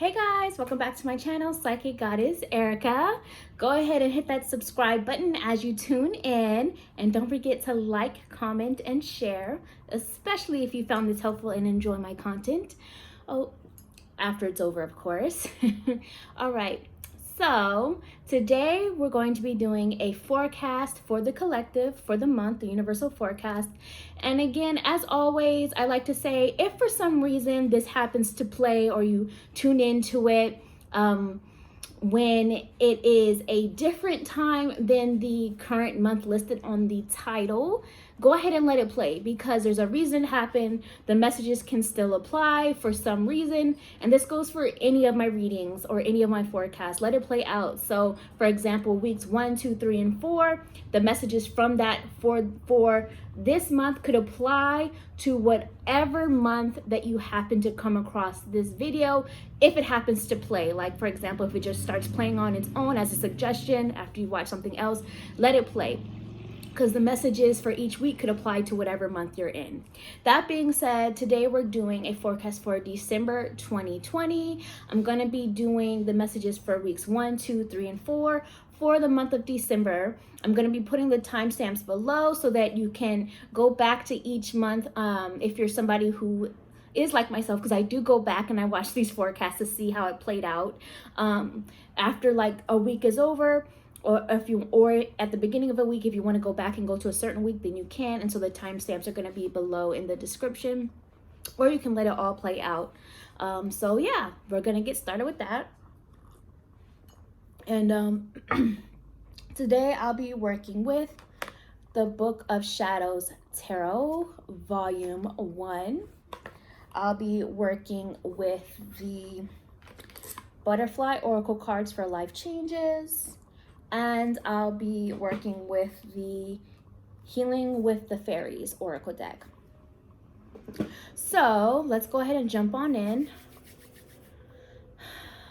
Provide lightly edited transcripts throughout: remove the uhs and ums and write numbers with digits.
Hey guys, welcome back to my channel, Psychic Goddess Erica. Go ahead and hit that subscribe button as you tune in, and don't forget to like, comment, and share, especially if you found this helpful and enjoy my content. Oh, after it's over, of course. All right. So today we're going to be doing a forecast for the collective for the month, the universal forecast. And again, as always, I like to say, if for some reason this happens to play or you tune into it when it is a different time than the current month listed on the title, go ahead and let it play, because there's a reason it happened. The messages can still apply for some reason, and this goes for any of my readings or any of my forecasts. Let it play out. So for example, weeks 1, 2, 3, and 4, the messages from that for this month could apply to whatever month that you happen to come across this video, if it happens to play. Like for example, if it just starts playing on its own as a suggestion after you watch something else, let it play, because the messages for each week could apply to whatever month you're in. That being said, today we're doing a forecast for December 2020. I'm going to be doing the messages for weeks 1, 2, 3, and 4 for the month of December. I'm going to be putting the timestamps below so that you can go back to each month if you're somebody who is like myself, because I do go back and I watch these forecasts to see how it played out. After like a week is over, or at the beginning of a week, if you want to go back and go to a certain week, then you can. And so the timestamps are going to be below in the description, or you can let it all play out. So yeah, we're going to get started with that. And today I'll be working with the Book of Shadows Tarot, Volume 1. I'll be working with the Butterfly Oracle cards for life changes. And I'll be working with the Healing with the Fairies Oracle deck. So let's go ahead and jump on in.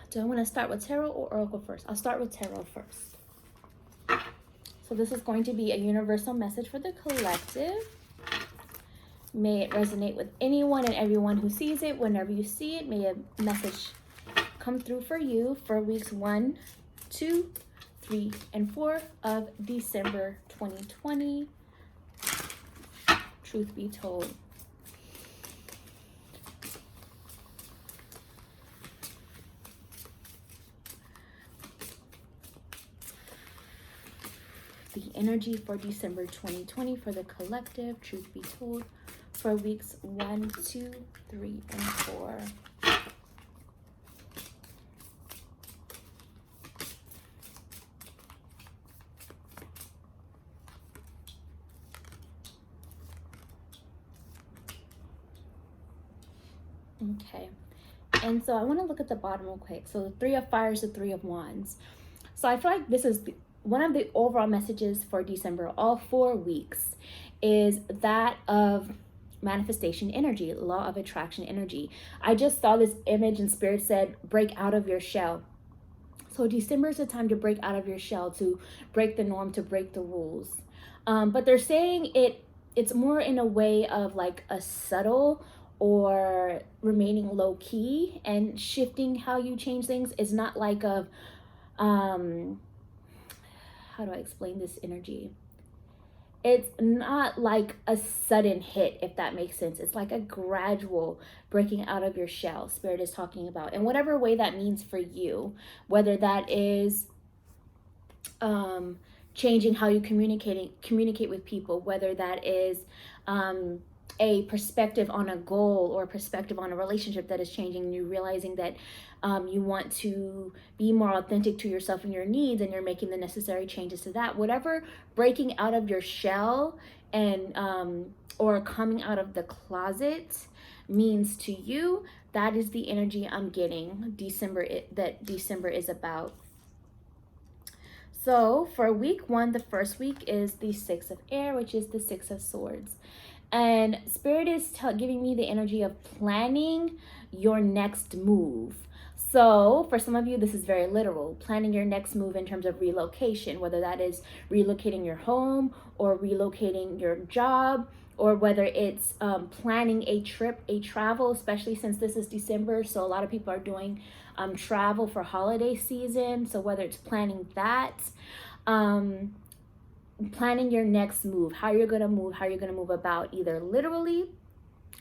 Do I want to start with Tarot or Oracle first? I'll start with Tarot first. So this is going to be a universal message for the collective. May it resonate with anyone and everyone who sees it. Whenever you see it, may a message come through for you for weeks 1, 2, 3, and 4 of December 2020. Truth be told. The energy for December 2020 for the collective, truth be told, for weeks 1, 2, 3, and 4. Okay, and so I want to look at the bottom real quick. So the 3 of Fires, the 3 of Wands. So I feel like this is one of the overall messages for December, all 4 weeks, is that of manifestation energy, law of attraction energy. I just saw this image and Spirit said, break out of your shell. So December is a time to break out of your shell, to break the norm, to break the rules. But they're saying it's more in a way of like a subtle or remaining low key and shifting how you change things. Is not like a, how do I explain this energy? It's not like a sudden hit, if that makes sense. It's like a gradual breaking out of your shell, Spirit is talking about. And whatever way that means for you, whether that is changing how you communicate with people, whether that is a perspective on a goal or a perspective on a relationship that is changing, and you're realizing that you want to be more authentic to yourself and your needs, and you're making the necessary changes to that. Whatever breaking out of your shell and or coming out of the closet means to you, that is the energy I'm getting that December is about. So for week 1, the first week is the 6 of Air, which is the 6 of Swords. And Spirit is giving me the energy of planning your next move. So for some of you, this is very literal, planning your next move in terms of relocation, whether that is relocating your home or relocating your job or whether it's planning a trip, a travel, especially since this is December. So a lot of people are doing travel for holiday season. So whether it's planning that, planning your next move, how you're going to move, how you're going to move about, either literally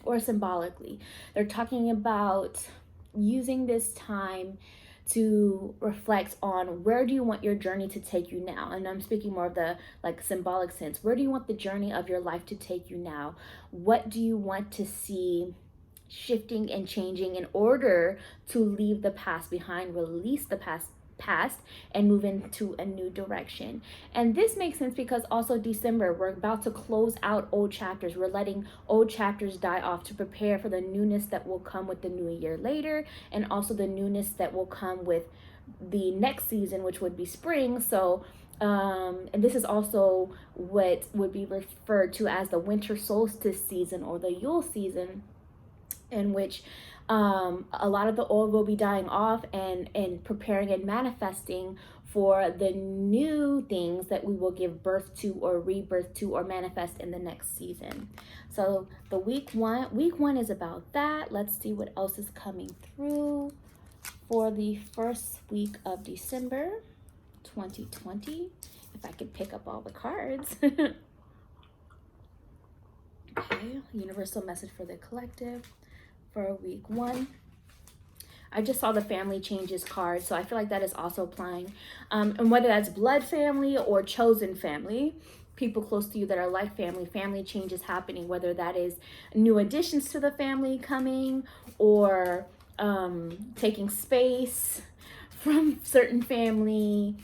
or symbolically. They're talking about using this time to reflect on where do you want your journey to take you now. And I'm speaking more of the like symbolic sense. Where do you want the journey of your life to take you now? What do you want to see shifting and changing in order to leave the past behind, release the past and move into a new direction? And this makes sense because also December, we're about to close out old chapters. We're letting old chapters die off to prepare for the newness that will come with the new year later, and also the newness that will come with the next season, which would be spring. So and this is also what would be referred to as the winter solstice season or the Yule season, in which a lot of the old will be dying off and preparing and manifesting for the new things that we will give birth to or rebirth to or manifest in the next season. So the week one is about that. Let's see what else is coming through for the first week of December 2020. If I could pick up all the cards. Okay, universal message for the collective for week one. I just saw the family changes card, so I feel like that is also applying. And whether that's blood family or chosen family, people close to you that are like family, family changes happening, whether that is new additions to the family coming or taking space from certain family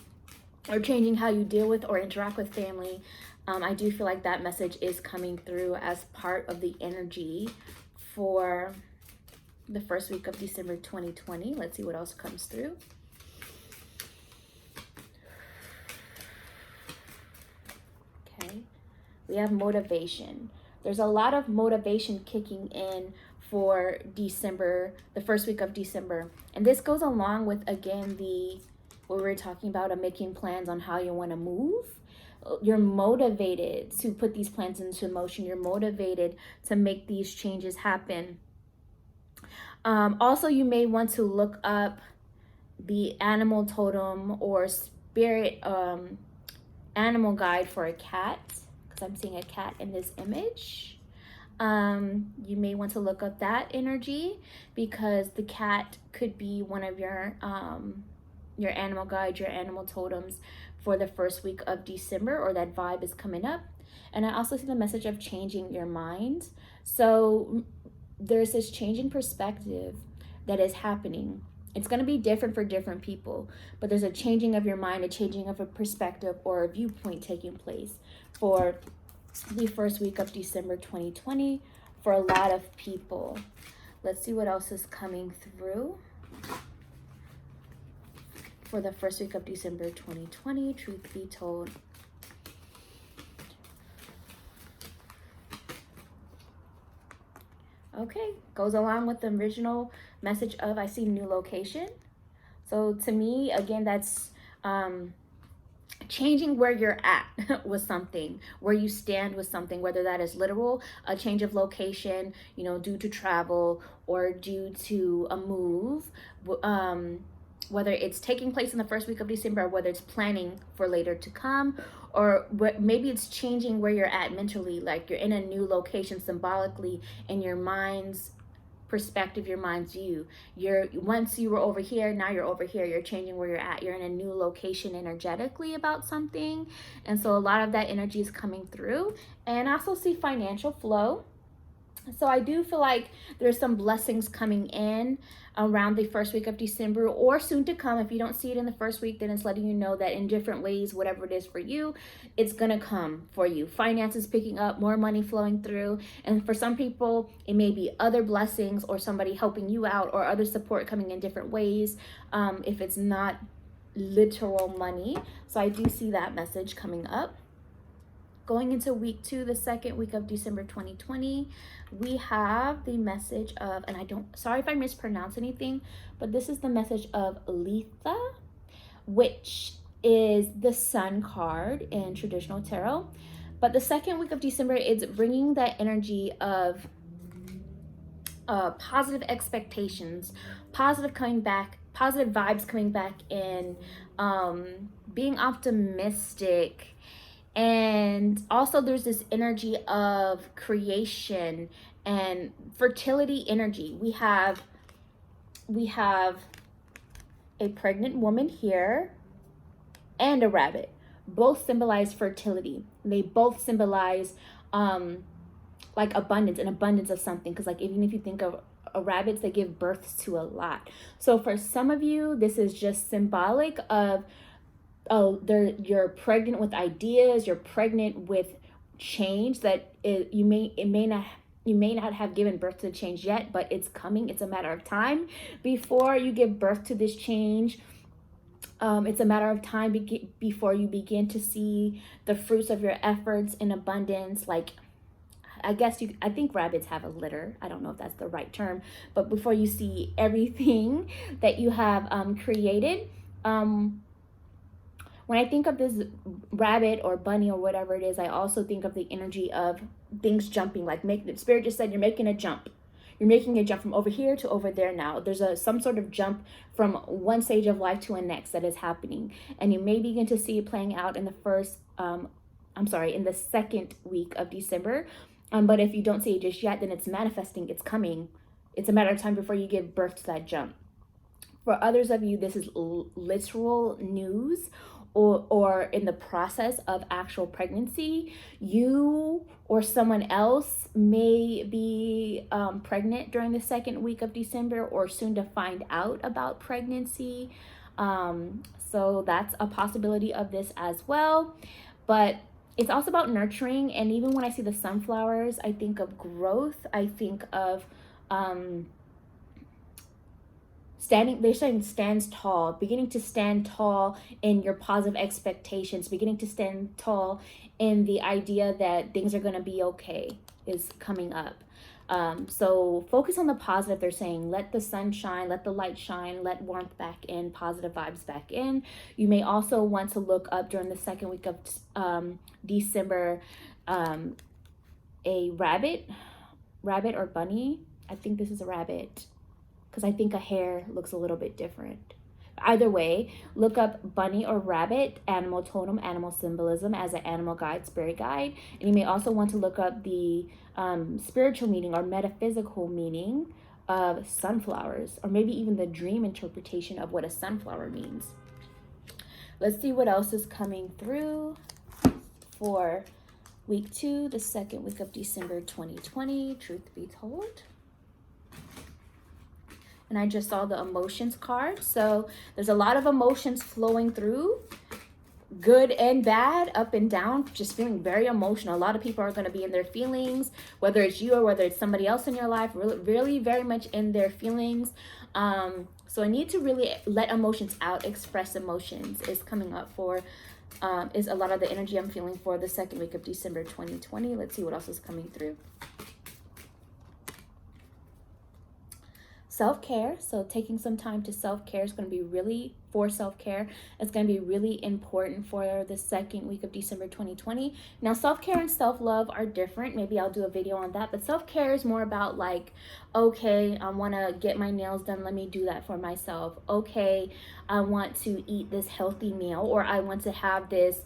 or changing how you deal with or interact with family. I do feel like that message is coming through as part of the energy for the first week of December 2020. Let's see what else comes through. Okay, we have motivation. There's a lot of motivation kicking in for December, the first week of December. And this goes along with, again, what we were talking about of making plans on how you want to move. You're motivated to put these plans into motion. You're motivated to make these changes happen. Also, you may want to look up the animal totem or spirit animal guide for a cat, because I'm seeing a cat in this image. You may want to look up that energy because the cat could be one of your animal guide, your animal totems for the first week of December, or that vibe is coming up. And I also see the message of changing your mind. So there's this changing perspective that is happening. It's going to be different for different people, but there's a changing of your mind, a changing of a perspective or a viewpoint taking place for the first week of December 2020 for a lot of people. Let's see what else is coming through for the first week of December 2020, truth be told. Okay, goes along with the original message of, I see new location. So to me, again, that's changing where you're at with something, where you stand with something, whether that is literal, a change of location, due to travel or due to a move, whether it's taking place in the first week of December or whether it's planning for later to come, or maybe it's changing where you're at mentally, like you're in a new location symbolically in your mind's perspective, your mind's view. Once you were over here, now you're over here. You're changing where you're at. You're in a new location energetically about something. And so a lot of that energy is coming through. And I also see financial flow. So I do feel like there's some blessings coming in around the first week of December or soon to come. If you don't see it in the first week, then it's letting you know that in different ways, whatever it is for you, it's going to come for you. Finances picking up, more money flowing through. And for some people, it may be other blessings or somebody helping you out or other support coming in different ways if it's not literal money. So I do see that message coming up. Going into week 2, the second week of December 2020, we have the message of, sorry if I mispronounce anything, but this is the message of Letha, which is the Sun card in traditional tarot. But the second week of December is bringing that energy of positive expectations, positive coming back, positive vibes coming back in, being optimistic. And also there's this energy of creation and fertility energy. We have a pregnant woman here and a rabbit. Both symbolize fertility. They both symbolize like abundance, an abundance of something. Because like even if you think of rabbits, they give birth to a lot. So for some of you, this is just symbolic of you're pregnant with ideas, you're pregnant with change that you may not have given birth to the change yet, but it's coming. It's a matter of time before you give birth to this change. It's a matter of time before you begin to see the fruits of your efforts in abundance. Like, I think rabbits have a litter. I don't know if that's the right term, but before you see everything that you have created. When I think of this rabbit or bunny or whatever it is, I also think of the energy of things jumping. Like the spirit just said, you're making a jump. You're making a jump from over here to over there now. There's some sort of jump from one stage of life to a next that is happening. And you may begin to see it playing out in the second week of December. But if you don't see it just yet, then it's manifesting, it's coming. It's a matter of time before you give birth to that jump. For others of you, this is literal news, or in the process of actual pregnancy. You or someone else may be pregnant during the second week of December, or soon to find out about pregnancy. So that's a possibility of this as well. But it's also about nurturing. And even when I see the sunflowers, I think of growth. I think of they're saying stands tall, beginning to stand tall in your positive expectations, beginning to stand tall in the idea that things are going to be okay is coming up. So focus on the positive. They're saying, let the sun shine, let the light shine, let warmth back in, positive vibes back in. You may also want to look up during the second week of December, a rabbit or bunny. I think this is a rabbit, because I think a hare looks a little bit different. Either way, look up bunny or rabbit, animal totem, animal symbolism as an animal guide, spirit guide. And you may also want to look up the spiritual meaning or metaphysical meaning of sunflowers, or maybe even the dream interpretation of what a sunflower means. Let's see what else is coming through for week 2, the second week of December 2020, truth be told. And I just saw the emotions card. So there's a lot of emotions flowing through, good and bad, up and down, just feeling very emotional. A lot of people are going to be in their feelings, whether it's you or whether it's somebody else in your life, really very much in their feelings. So I need to really let emotions out, express emotions is coming up for, is a lot of the energy I'm feeling for the second week of December 2020. Let's see what else is coming through. Self-care. So taking some time to self-care is going to be really, for self-care, it's going to be really important for the second week of December 2020. Now, self-care and self-love are different. Maybe I'll do a video on that. But self-care is more about like, okay, I want to get my nails done. Let me do that for myself. Okay, I want to eat this healthy meal, or I want to have this,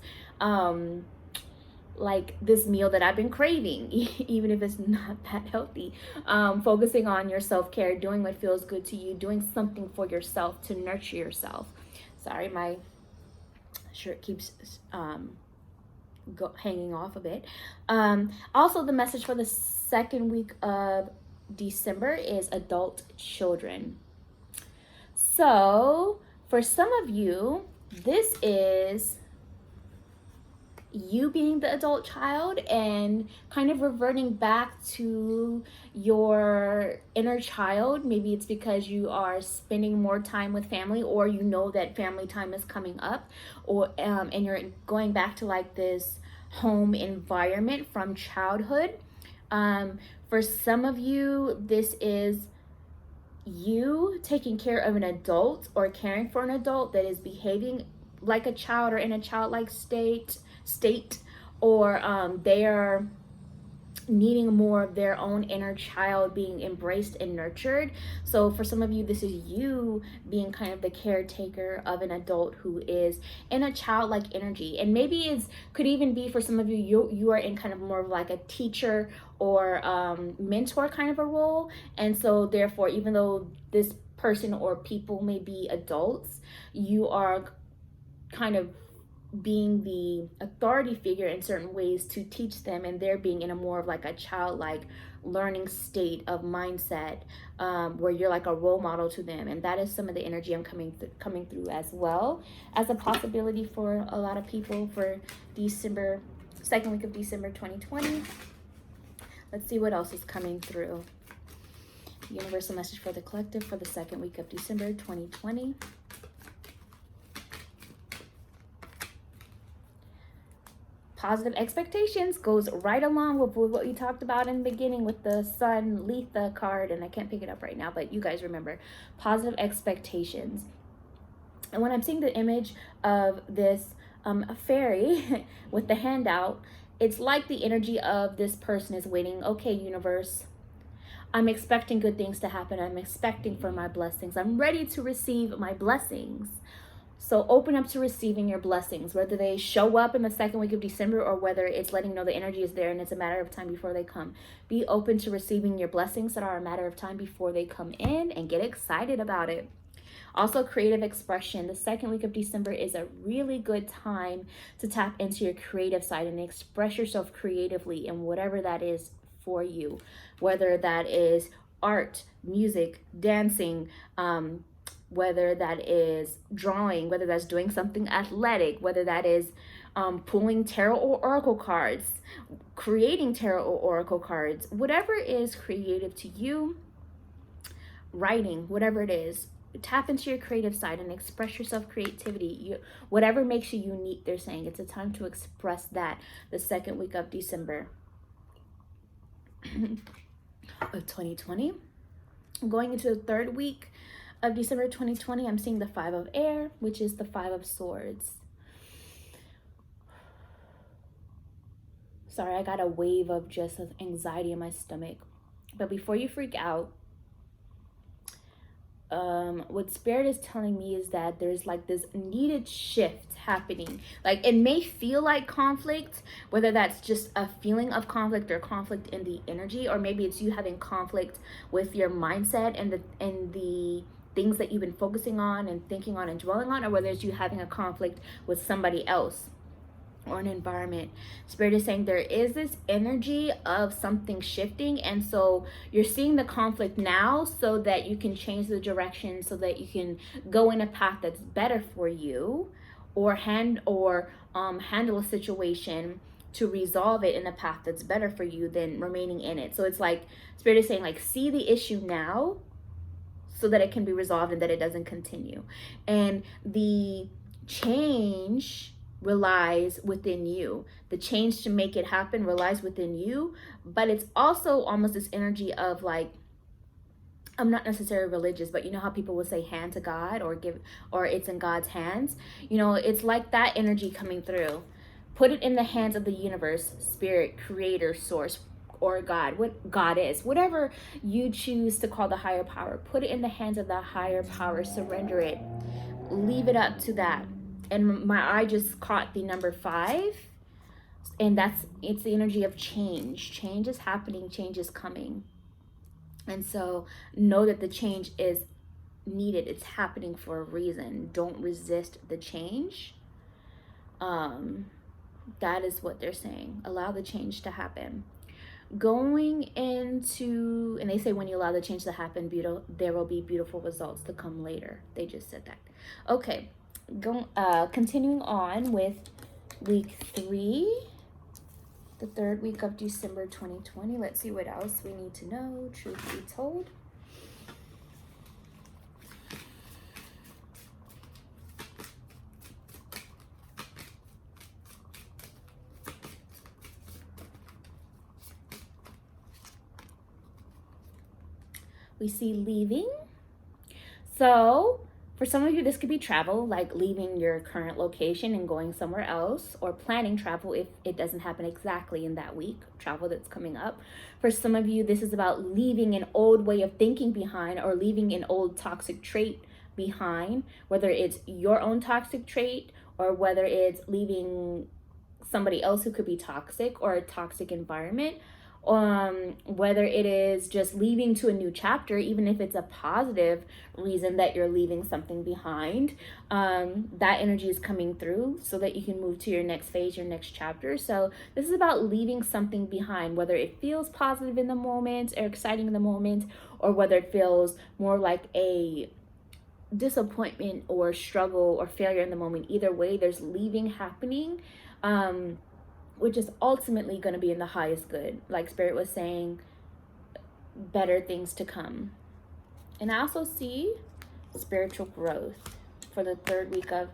like this meal that I've been craving, even if it's not that healthy. Focusing on your self-care, doing what feels good to you, doing something for yourself to nurture yourself. Sorry, my shirt keeps hanging off a bit. Also, the message for the second week of December is adult children. So for some of you, this is you being the adult child and kind of reverting back to your inner child. Maybe it's because you are spending more time with family, or you know that family time is coming up, or and you're going back to like this home environment from childhood. For some of you, this is you taking care of an adult or caring for an adult that is behaving like a child or in a childlike state, or they are needing more of their own inner child being embraced and nurtured. So for some of you, this is you being kind of the caretaker of an adult who is in a childlike energy. And maybe it's could even be for some of you, you are in kind of more of like a teacher or mentor kind of a role. And so therefore, even though this person or people may be adults, you are kind of being the authority figure in certain ways to teach them, and they're being in a more of like a childlike learning state of mindset, where you're like a role model to them. And that is some of the energy I'm coming through as well as a possibility for a lot of people for December, second week of December 2020. Let's see what else is coming through. Universal message for the collective for the second week of December 2020. Positive expectations goes right along with what we talked about in the beginning with the Sun Letha card, and I can't pick it up right now, but you guys remember positive expectations. And when I'm seeing the image of this fairy with the handout, it's like the energy of this person is waiting. Okay, universe, I'm expecting good things to happen. I'm expecting for my blessings. I'm ready to receive my blessings. So open up to receiving your blessings, whether they show up in the second week of December or whether it's letting you know the energy is there and it's a matter of time before they come. Be open to receiving your blessings that are a matter of time before they come in, and get excited about it. Also, creative expression. The second week of December is a really good time to tap into your creative side and express yourself creatively in whatever that is for you, whether that is art, music, dancing, whether that is drawing, whether that's doing something athletic, whether that is pulling tarot or oracle cards, creating tarot or oracle cards, whatever is creative to you, writing, whatever it is, tap into your creative side and express yourself creativity. Whatever makes you unique, they're saying it's a time to express that the second week of December of 2020. Going into the third week of December 2020, I'm seeing the 5 of air, which is the 5 of swords. Sorry, I got a wave of just anxiety in my stomach. But before you freak out, what Spirit is telling me is that there's like this needed shift happening. Like it may feel like conflict, whether that's just a feeling of conflict or conflict in the energy, or maybe it's you having conflict with your mindset and the things that you've been focusing on and thinking on and dwelling on, or whether it's you having a conflict with somebody else or an environment. Spirit is saying there is this energy of something shifting, and so you're seeing the conflict now so that you can change the direction, so that you can go in a path that's better for you, or handle a situation to resolve it in a path that's better for you than remaining in it. So it's like Spirit is saying, like, see the issue now so that it can be resolved and that it doesn't continue. And the change relies within you. The change to make it happen relies within you, but it's also almost this energy of like, I'm not necessarily religious, but you know how people will say hand to God or it's in God's hands. You know, it's like that energy coming through. Put it in the hands of the universe, spirit, creator, source, or God, what God is, whatever you choose to call the higher power. Put it in the hands of the higher power, surrender it, leave it up to that. And my eye just caught the number 5, and it's the energy of change. Change is happening, change is coming. And so know that the change is needed. It's happening for a reason. Don't resist the change. That is what they're saying. Allow the change to happen. Going into, and they say when you allow the change to happen, there will be beautiful results to come later. They just said that. Okay, continuing on with week 3, the third week of December 2020. Let's see what else we need to know, truth be told. We see leaving. So For some of you, this could be travel, like leaving your current location and going somewhere else, or planning travel if it doesn't happen exactly in that week, travel that's coming up. For some of you, this is about leaving an old way of thinking behind, or leaving an old toxic trait behind, whether it's your own toxic trait or whether it's leaving somebody else who could be toxic or a toxic environment. Whether it is just leaving to a new chapter, even if it's a positive reason that you're leaving something behind, that energy is coming through so that you can move to your next phase, your next chapter. So this is about leaving something behind, whether it feels positive in the moment or exciting in the moment, or whether it feels more like a disappointment or struggle or failure in the moment. Either way, there's leaving happening, which is ultimately going to be in the highest good. Like Spirit was saying, better things to come. And I also see spiritual growth for the third week of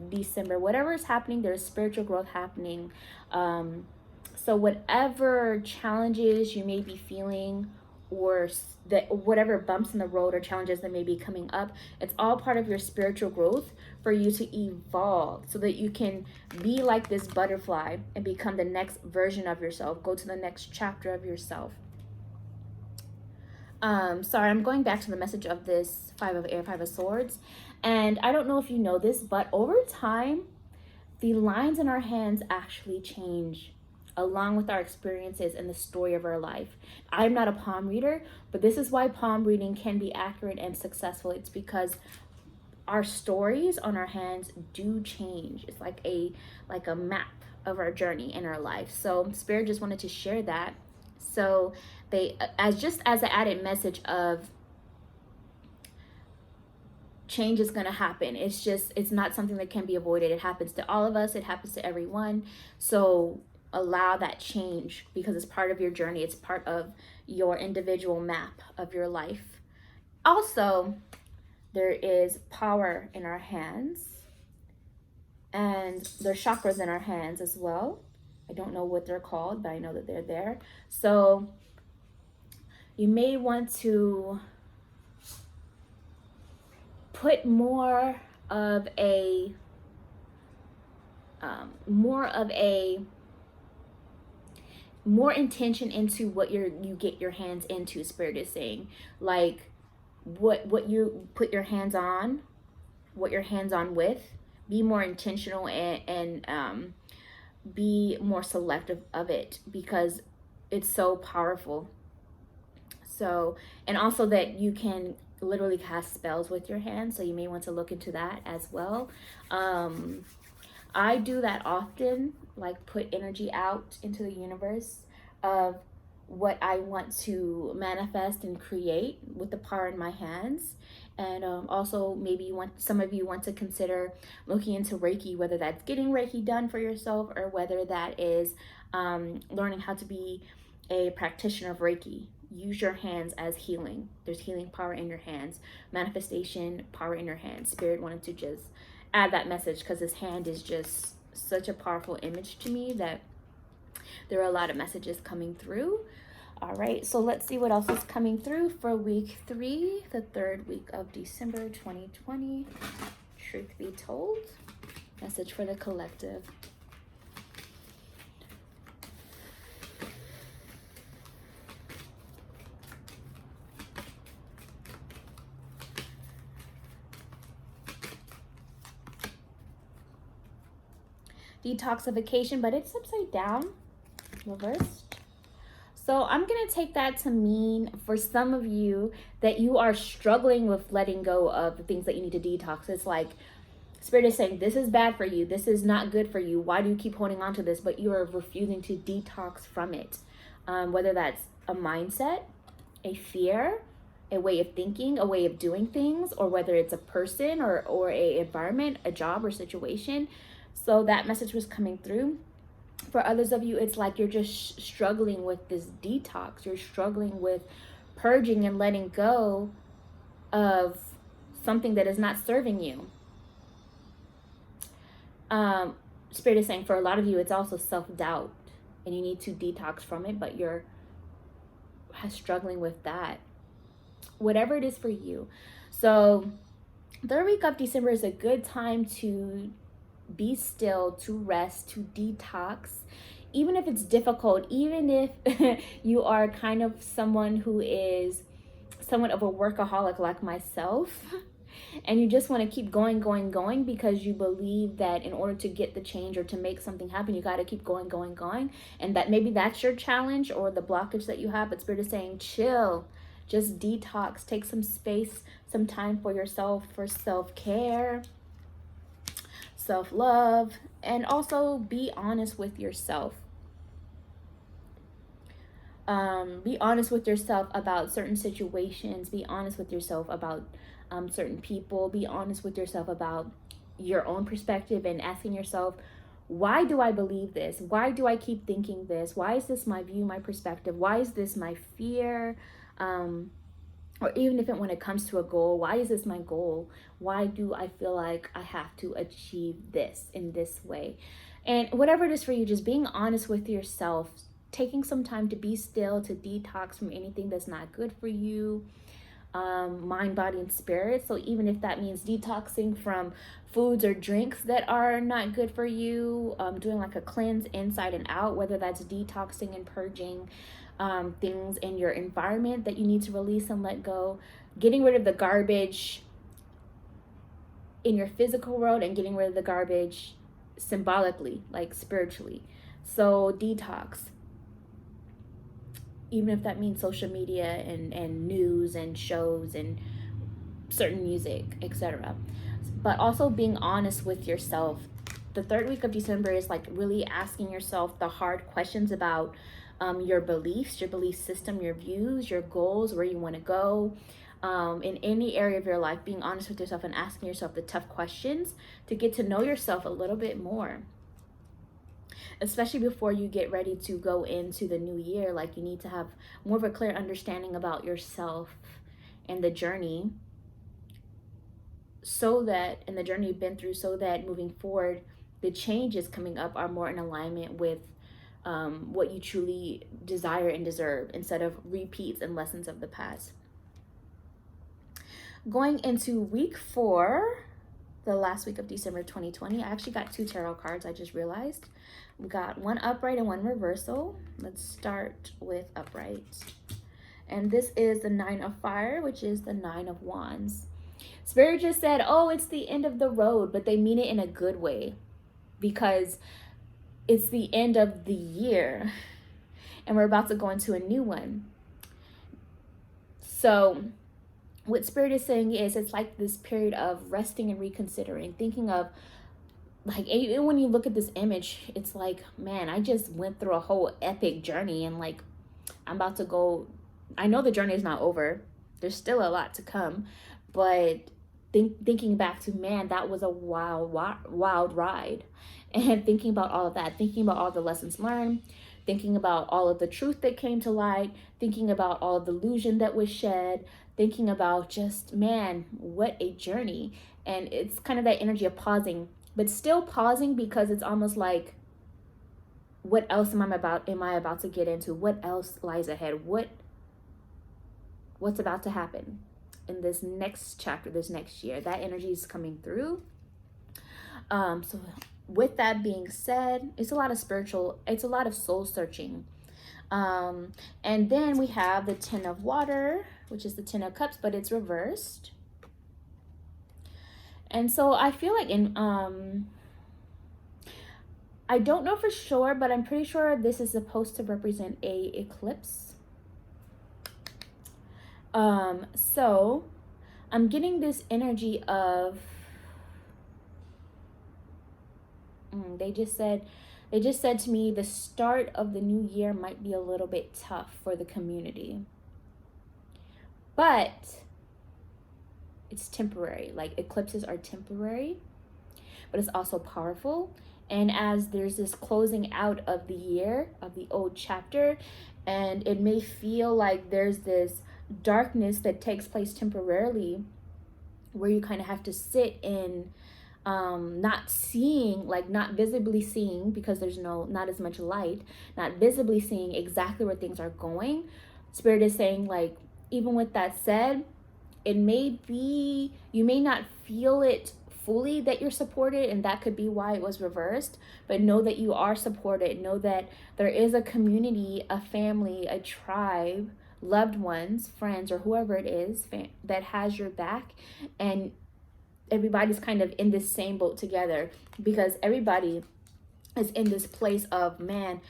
December. Whatever is happening, there's spiritual growth happening. So whatever challenges you may be feeling, or that whatever bumps in the road or challenges that may be coming up, it's all part of your spiritual growth for you to evolve so that you can be like this butterfly and become the next version of yourself, go to the next chapter of yourself. Sorry, I'm going back to the message of this Five of Air, Five of Swords. And I don't know if you know this, but over time, the lines in our hands actually change along with our experiences and the story of our life. I'm not a palm reader, but this is why palm reading can be accurate and successful. It's because our stories on our hands do change. It's like a map of our journey in our life. So Spirit just wanted to share that. So they, as an added message of change is going to happen. It's not something that can be avoided. It happens to all of us. It happens to everyone. So allow that change because it's part of your journey. It's part of your individual map of your life. Also, there is power in our hands, and there's chakras in our hands as well. I don't know what they're called, but I know that they're there. So you may want to put more intention into what you get your hands into. Spirit is saying, like, what you put your hands on, what you're hands on with, be more intentional and be more selective of it because it's so powerful. So, and also that you can literally cast spells with your hands, so you may want to look into that as well. I do that often, like put energy out into the universe of what I want to manifest and create with the power in my hands. And also maybe some of you want to consider looking into Reiki, whether that's getting Reiki done for yourself or whether that is learning how to be a practitioner of Reiki. Use your hands as healing. There's healing power in your hands, manifestation power in your hands. Spirit wanted to just add that message because his hand is just such a powerful image to me that there are a lot of messages coming through. All right, so let's see what else is coming through for week 3, the third week of December 2020. Truth be told, message for the collective. Detoxification, but it's upside down, reversed. So I'm going to take that to mean for some of you that you are struggling with letting go of the things that you need to detox. It's like Spirit is saying, this is bad for you. This is not good for you. Why do you keep holding on to this? But you are refusing to detox from it. Whether that's a mindset, a fear, a way of thinking, a way of doing things, or whether it's a person or a environment, a job or situation. So that message was coming through. For others of you, it's like you're just struggling with this detox. You're struggling with purging and letting go of something that is not serving you. Spirit is saying for a lot of you, it's also self-doubt and you need to detox from it, but you're struggling with that. Whatever it is for you. So Third week of December is a good time to be still, to rest, to detox. Even if it's difficult, even if you are kind of someone who is somewhat of a workaholic like myself, and you just want to keep going, going, going because you believe that in order to get the change or to make something happen, you got to keep going, going, going. And that maybe that's your challenge or the blockage that you have. But Spirit is saying, chill, just detox, take some space, some time for yourself, for self-care, self-love, and also be honest with yourself. Be honest with yourself about certain situations. Be honest with yourself about certain people. Be honest with yourself about your own perspective and asking yourself, why do I believe this? Why do I keep thinking this? Why is this my view, my perspective? Why is this my fear? Or even if when it comes to a goal, why is this my goal? Why do I feel like I have to achieve this in this way? And whatever it is for you, just being honest with yourself, taking some time to be still, to detox from anything that's not good for you, mind, body, and spirit. So even if that means detoxing from foods or drinks that are not good for you, doing like a cleanse inside and out, whether that's detoxing and purging things in your environment that you need to release and let go, getting rid of the garbage in your physical world and getting rid of the garbage symbolically, like spiritually. So detox, even if that means social media and news and shows and certain music, etc. But also being honest with yourself. The third week of December is like really asking yourself the hard questions about your beliefs, your belief system, your views, your goals, where you want to go. In any area of your life, being honest with yourself and asking yourself the tough questions to get to know yourself a little bit more. Especially before you get ready to go into the new year, like you need to have more of a clear understanding about yourself and the journey, so that, and the journey you've been through, so that moving forward, the changes coming up are more in alignment with what you truly desire and deserve, instead of repeats and lessons of the past. Going into week 4, the last week of December 2020, I actually got 2 tarot cards, I just realized. We got one upright and one reversal. Let's start with upright. And this is the 9 of Fire, which is the 9 of Wands. Spirit just said, oh, it's the end of the road, but they mean it in a good way, because it's the end of the year and we're about to go into a new one. So what Spirit is saying is, it's like this period of resting and reconsidering, thinking of, like, even when you look at this image, it's like, man, I just went through a whole epic journey, and like, I'm about to go, I know the journey is not over. There's still a lot to come, but thinking back to, man, that was a wild ride. And thinking about all of that, thinking about all the lessons learned, thinking about all of the truth that came to light, thinking about all of the illusion that was shed, thinking about just, man, what a journey. And it's kind of that energy of pausing, but still pausing, because it's almost like, what else am I about to get into? What else lies ahead? What's about to happen in this next chapter, this next year? That energy is coming through. So with that being said, it's a lot of soul searching. And then we have the 10 of Water, which is the 10 of Cups, but it's reversed. And so I feel like I don't know for sure, but I'm pretty sure this is supposed to represent a eclipse. So I'm getting this energy of, they just said to me, the start of the new year might be a little bit tough for the community, but it's temporary. Like, eclipses are temporary, but it's also powerful. And as there's this closing out of the year, of the old chapter, and it may feel like there's this darkness that takes place temporarily, where you kind of have to sit in not seeing, like not visibly seeing, because there's not as much light, not visibly seeing exactly where things are going. Spirit is saying, like, even with that said, it may be, you may not feel it fully that you're supported, and that could be why it was reversed. But know that you are supported. Know that there is a community, a family, a tribe, loved ones, friends, or whoever it is that has your back, and everybody's kind of in this same boat together, because everybody is in this place of, man,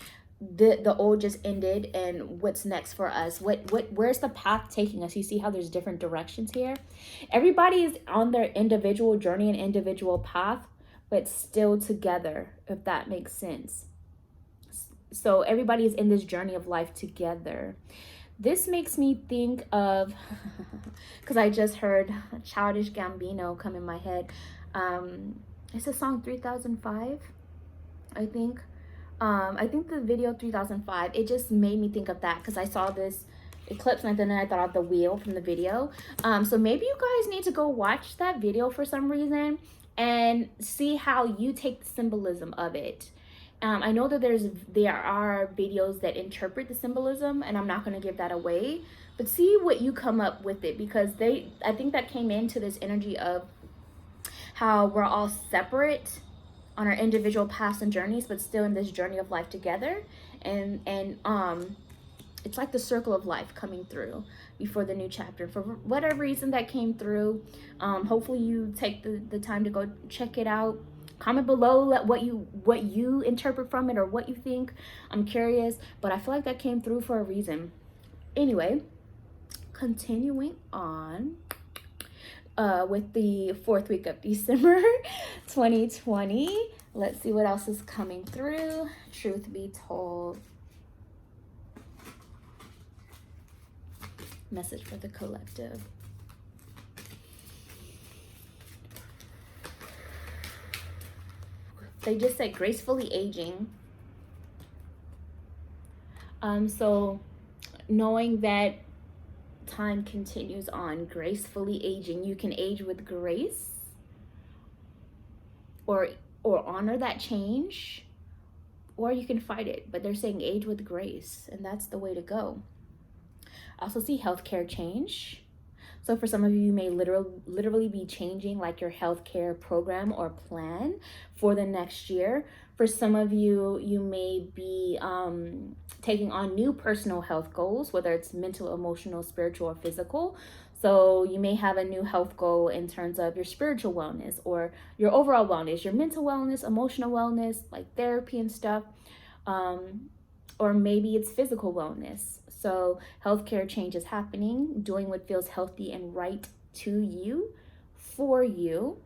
the old just ended, and what's next for us? Where's the path taking us? You see how there's different directions here? Everybody is on their individual journey and individual path, but still together, if that makes sense. So everybody is in this journey of life together. This makes me think of, because I just heard Childish Gambino come in my head. It's a song 3005, I think. I think the video 3005, it just made me think of that, because I saw this eclipse and then I thought of the wheel from the video. So maybe you guys need to go watch that video for some reason and see how you take the symbolism of it. I know that there are videos that interpret the symbolism, and I'm not going to give that away, but see what you come up with it, because I think that came into this energy of how we're all separate on our individual paths and journeys, but still in this journey of life together. And it's like the circle of life coming through before the new chapter. For whatever reason that came through, hopefully you take the time to go check it out. Comment below what you interpret from it, or what you think. I'm curious, but I feel like that came through for a reason. Anyway, continuing on with the 4th week of December 2020. Let's see what else is coming through. Truth be told. Message for the collective. They just said gracefully aging. So knowing that time continues on, gracefully aging, you can age with grace, or honor that change, or you can fight it. But they're saying age with grace, and that's the way to go. I also see healthcare change. So for some of you, you may literally be changing like your healthcare program or plan for the next year. For some of you, you may be taking on new personal health goals, whether it's mental, emotional, spiritual, or physical. So you may have a new health goal in terms of your spiritual wellness, or your overall wellness, your mental wellness, emotional wellness, like therapy and stuff. Or maybe it's physical wellness. So healthcare change is happening, doing what feels healthy and right to you, for you,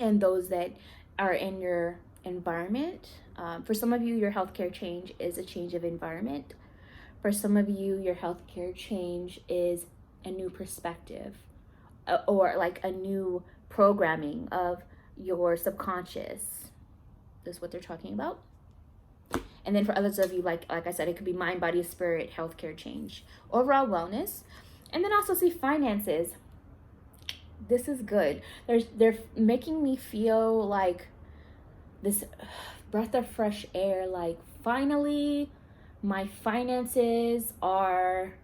and those that are in your environment. For some of you, your healthcare change is a change of environment. For some of you, your healthcare change is a new perspective, or like a new programming of your subconscious. This is what they're talking about. And then for others of you, like I said, it could be mind, body, spirit, healthcare change, overall wellness. And then also see finances. This is good. They're making me feel like this breath of fresh air. Like, finally, my finances are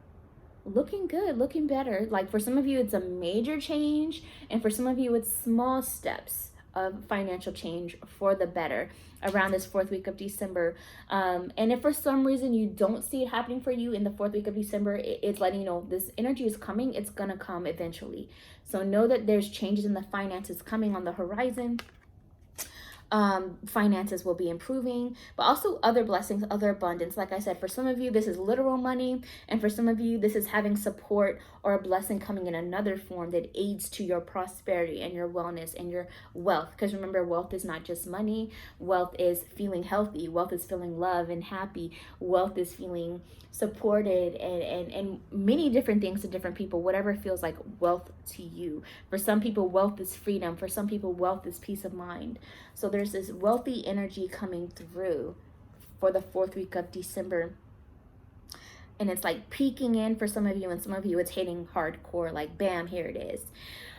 looking good, looking better. Like, for some of you, it's a major change. And for some of you, it's small steps of financial change for the better around this 4th week of December. And if for some reason you don't see it happening for you in the 4th week of December, it's letting you know this energy is coming. It's gonna come eventually. So know that there's changes in the finances coming on the horizon. Finances will be improving, but also other blessings, other abundance. Like I said, for some of you, this is literal money, and for some of you, this is having support or a blessing coming in another form that aids to your prosperity and your wellness and your wealth. Because remember, wealth is not just money. Wealth is feeling healthy. Wealth is feeling love and happy. Wealth is feeling supported, and many different things to different people, whatever feels like wealth to you. For some people, wealth is freedom. For some people, wealth is peace of mind. So there's this wealthy energy coming through for the 4th week of December. And it's like peeking in for some of you, and some of you it's hitting hardcore, like bam, here it is.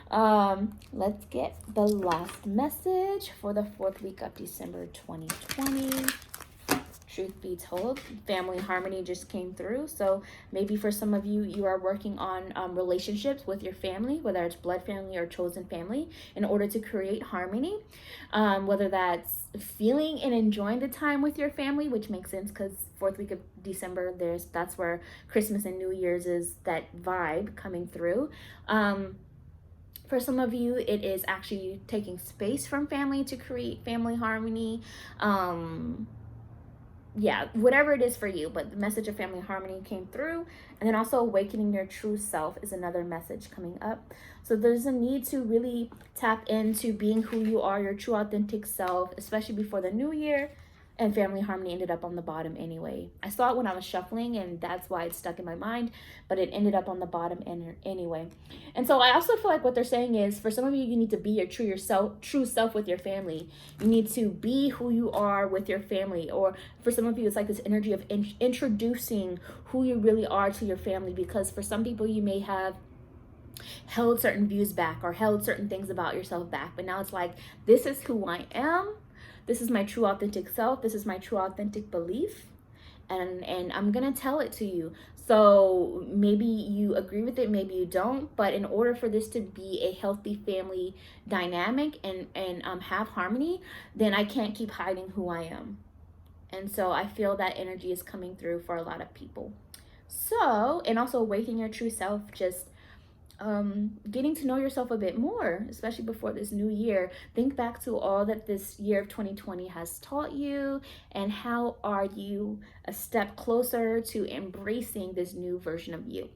Let's get the last message for the 4th week of December 2020. truth be told. Family harmony just came through. So maybe for some of you, you are working on relationships with your family, whether it's blood family or chosen family, in order to create harmony. Whether that's feeling and enjoying the time with your family, which makes sense because fourth week of December, that's where Christmas and New Year's is, that vibe coming through. For some of you, it is actually taking space from family to create family harmony. Yeah, whatever it is for you, but the message of family harmony came through. And then also awakening your true self is another message coming up. So there's a need to really tap into being who you are, your true authentic self, especially before the new year. And family harmony ended up on the bottom anyway. I saw it when I was shuffling, and that's why it's stuck in my mind, but it ended up on the bottom anyway. And so I also feel like what they're saying is, for some of you, you need to be your true self with your family. You need to be who you are with your family. Or for some of you, it's like this energy of introducing who you really are to your family, because for some people, you may have held certain views back or held certain things about yourself back, but now it's like, this is who I am. This is my true authentic self. This is my true authentic belief. And I'm going to tell it to you. So maybe you agree with it, maybe you don't. But in order for this to be a healthy family dynamic and have harmony, then I can't keep hiding who I am. And so I feel that energy is coming through for a lot of people. So, and also awakening your true self, just getting to know yourself a bit more, especially before this new year. Think back to all that this year of 2020 has taught you, and how are you a step closer to embracing this new version of you.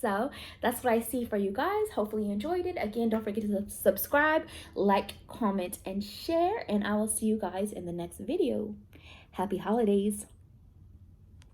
So that's what I see for you guys. Hopefully you enjoyed it. Again, don't forget to subscribe, like, comment, and share, and I will see you guys in the next video. Happy holidays.